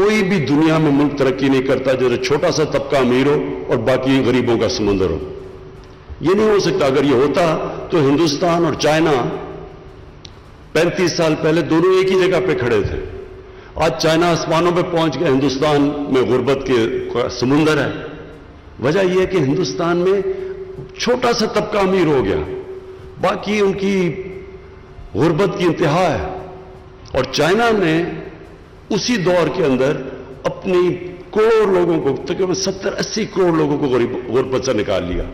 کوئی بھی دنیا میں ملک ترقی نہیں کرتا جیسے چھوٹا سا طبقہ امیر ہو اور باقی غریبوں کا سمندر ہو. یہ نہیں ہو سکتا. اگر یہ ہوتا تو ہندوستان اور چائنا 35 سال پہلے دونوں ایک ہی جگہ پہ کھڑے تھے. آج چائنا آسمانوں پہ پہنچ گیا, ہندوستان میں غربت کے سمندر ہے. وجہ یہ ہے کہ ہندوستان میں چھوٹا سا طبقہ امیر ہو گیا, باقی ان کی غربت کی انتہا ہے. اور چائنا نے اسی دور کے اندر اپنی کروڑ لوگوں کو, تقریباً 70-80 کروڑ لوگوں کو غربت سے نکال لیا.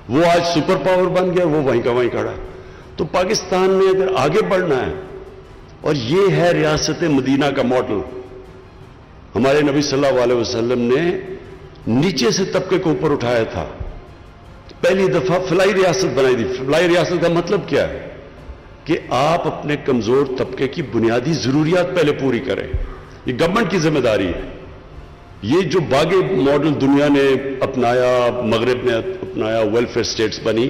وہ آج سپر پاور بن گیا, وہ وہیں کا وہیں کھڑا. تو پاکستان میں اگر آگے بڑھنا ہے, اور یہ ہے ریاست مدینہ کا ماڈل. ہمارے نبی صلی اللہ علیہ وسلم نے نیچے سے طبقے کو اوپر اٹھایا تھا. پہلی دفعہ فلاحی ریاست بنائی تھی. فلاحی ریاست کا مطلب کیا ہے کہ آپ اپنے کمزور طبقے کی بنیادی ضروریات پہلے پوری کریں. یہ گورنمنٹ کی ذمہ داری ہے. یہ جو باغی ماڈل دنیا نے اپنایا, مغرب نے اپنایا, ویلفیئر سٹیٹس بنی,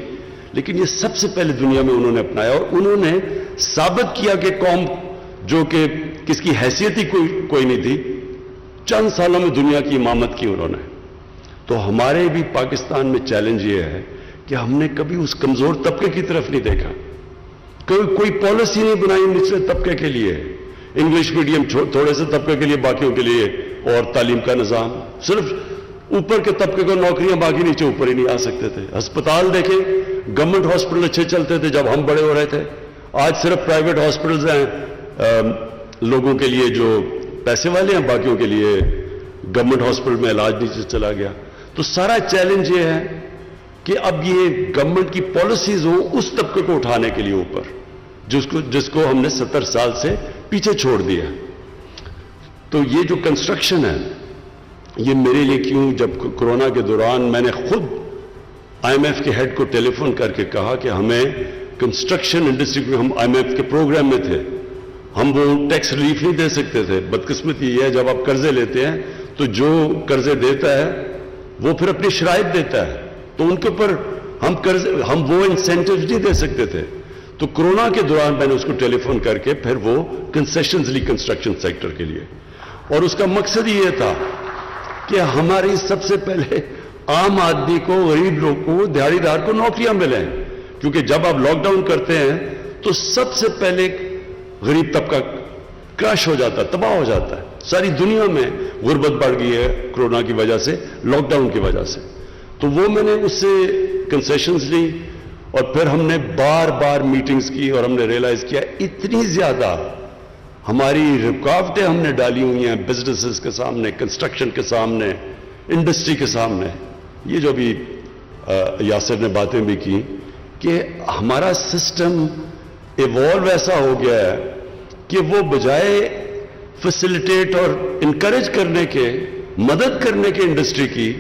لیکن یہ سب سے پہلے دنیا میں انہوں نے اپنایا. اور انہوں نے ثابت کیا کہ قوم جو کہ کس کی حیثیت ہی کوئی نہیں تھی, چند سالوں میں دنیا کی امامت کی انہوں نے. تو ہمارے بھی پاکستان میں چیلنج یہ ہے کہ ہم نے کبھی اس کمزور طبقے کی طرف نہیں دیکھا, کوئی پالیسی نہیں بنائی نچلے طبقے کے لیے. انگلش میڈیم تھوڑے سے طبقے کے لیے, باقیوں کے لیے اور تعلیم کا نظام. صرف اوپر کے طبقے کو نوکریاں, باقی نیچے اوپر ہی نہیں آ سکتے تھے. ہسپتال دیکھیں, گورنمنٹ ہاسپٹل اچھے چلتے تھے جب ہم بڑے ہو رہے تھے. آج صرف پرائیویٹ ہاسپٹلز ہیں لوگوں کے لیے جو پیسے والے ہیں, باقیوں کے لیے گورنمنٹ ہاسپٹل میں علاج نیچے چلا گیا. تو سارا چیلنج یہ ہے کہ اب یہ گورنمنٹ کی پالیسیز ہوں اس طبقے کو اٹھانے کے لیے اوپر, جس کو ہم نے 70 سال سے پیچھے چھوڑ دیا. تو یہ جو کنسٹرکشن ہے, یہ میرے لیے کیوں, جب کورونا کے دوران میں نے خود IMF کے ہیڈ کو ٹیلی فون کر کے کہا کہ ہمیں کنسٹرکشن انڈسٹری میں, ہم IMF کے پروگرام میں تھے, ہم وہ ٹیکس ریلیف نہیں دے سکتے تھے. بدقسمتی یہ ہے جب آپ قرضے لیتے ہیں تو جو قرضے دیتا ہے وہ پھر اپنی شرائط دیتا ہے, تو ان کے اوپر ہم وہ انسینٹیوز نہیں دے سکتے تھے. تو کورونا کے دوران میں نے اس کو ٹیلی فون کر کے پھر وہ کنسیشنز لی کنسٹرکشن سیکٹر کے لیے. اور اس کا مقصد یہ تھا کہ ہماری سب سے پہلے عام آدمی کو, غریب لوگ کو, دیہڑی دار کو نوکریاں ملیں. کیونکہ جب آپ لاک ڈاؤن کرتے ہیں تو سب سے پہلے غریب طبقہ کرش ہو جاتا ہے, تباہ ہو جاتا ہے. ساری دنیا میں غربت بڑھ گئی ہے کورونا کی وجہ سے, لاک ڈاؤن کی وجہ سے. تو وہ میں نے اس سے کنسیشنز لی, اور پھر ہم نے بار بار میٹنگز کی, اور ہم نے ریئلائز کیا اتنی زیادہ ہماری رکاوٹیں ہم نے ڈالی ہوئی ہیں بزنسز کے سامنے, کنسٹرکشن کے سامنے, انڈسٹری کے سامنے. یہ جو بھی یاسر نے باتیں بھی کی کہ ہمارا سسٹم ایوالو ایسا ہو گیا ہے کہ وہ بجائے فیسیلیٹیٹ اور انکریج کرنے کے, مدد کرنے کے انڈسٹری کی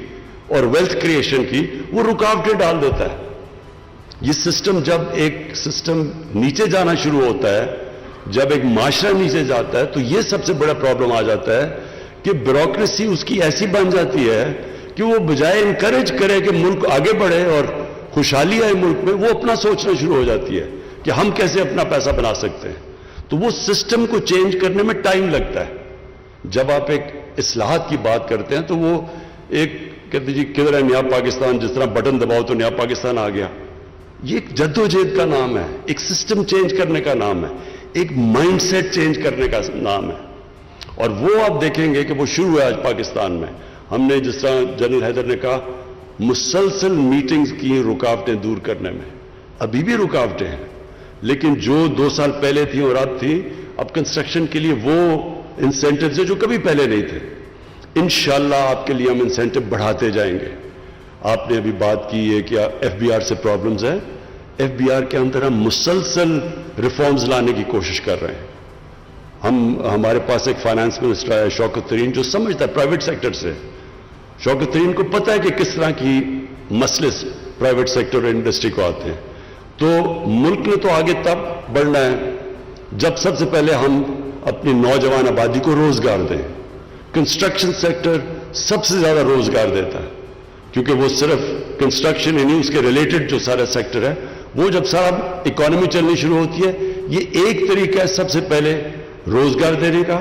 اور ویلتھ کریشن کی, وہ رکاوٹیں ڈال دیتا ہے. یہ سسٹم, جب ایک سسٹم نیچے جانا شروع ہوتا ہے, جب ایک معاشرہ نیچے جاتا ہے, تو یہ سب سے بڑا پرابلم آ جاتا ہے کہ بیوروکریسی اس کی ایسی بن جاتی ہے کہ وہ بجائے انکریج کرے کہ ملک آگے بڑھے اور خوشحالی آئے ملک میں, وہ اپنا سوچنا شروع ہو جاتی ہے کہ ہم کیسے اپنا پیسہ بنا سکتے ہیں. تو وہ سسٹم کو چینج کرنے میں ٹائم لگتا ہے. جب آپ ایک اصلاحات کی بات کرتے ہیں تو وہ ایک کہتے جی کدھر ہے نیا پاکستان, جس طرح بٹن دباؤ تو نیا پاکستان آ گیا. یہ ایک جدوجہد کا نام ہے, ایک سسٹم چینج کرنے کا نام ہے, ایک مائنڈ سیٹ چینج کرنے کا نام ہے. اور وہ آپ دیکھیں گے کہ وہ شروع ہے آج پاکستان میں. ہم نے جس طرح جنرل حیدر نے کہا مسلسل میٹنگز کی رکاوٹیں دور کرنے میں, ابھی بھی رکاوٹیں ہیں, لیکن جو 2 سال پہلے تھیں اور اب تھیں, اب کنسٹرکشن کے لیے وہ انسینٹیوز ہیں جو کبھی پہلے نہیں تھے. انشاءاللہ آپ کے لیے ہم انسینٹیو بڑھاتے جائیں گے. آپ نے ابھی بات کی ہے کہ FBR سے پرابلمز ہیں. FBR کے اندر ہم مسلسل ریفارمز لانے کی کوشش کر رہے ہیں. ہمارے پاس ایک فائنانس منسٹر ہے شوکت ترین, جو سمجھتا ہے پرائیویٹ سیکٹر سے. شوکت ترین کو پتہ ہے کہ کس طرح کی مسئلے پرائیویٹ سیکٹر اور انڈسٹری کو آتے ہیں. تو ملک نے تو آگے تب بڑھنا ہے جب سب سے پہلے ہم اپنی نوجوان آبادی کو روزگار دیں. کنسٹرکشن سیکٹر سب سے زیادہ روزگار دیتا ہے, کیونکہ وہ صرف کنسٹرکشن ہی نہیں, اس کے ریلیٹڈ جو سارا سیکٹر ہے, وہ جب سارا اکانومی چلنی شروع ہوتی ہے, یہ ایک طریقہ ہے سب سے پہلے روزگار دینے کا.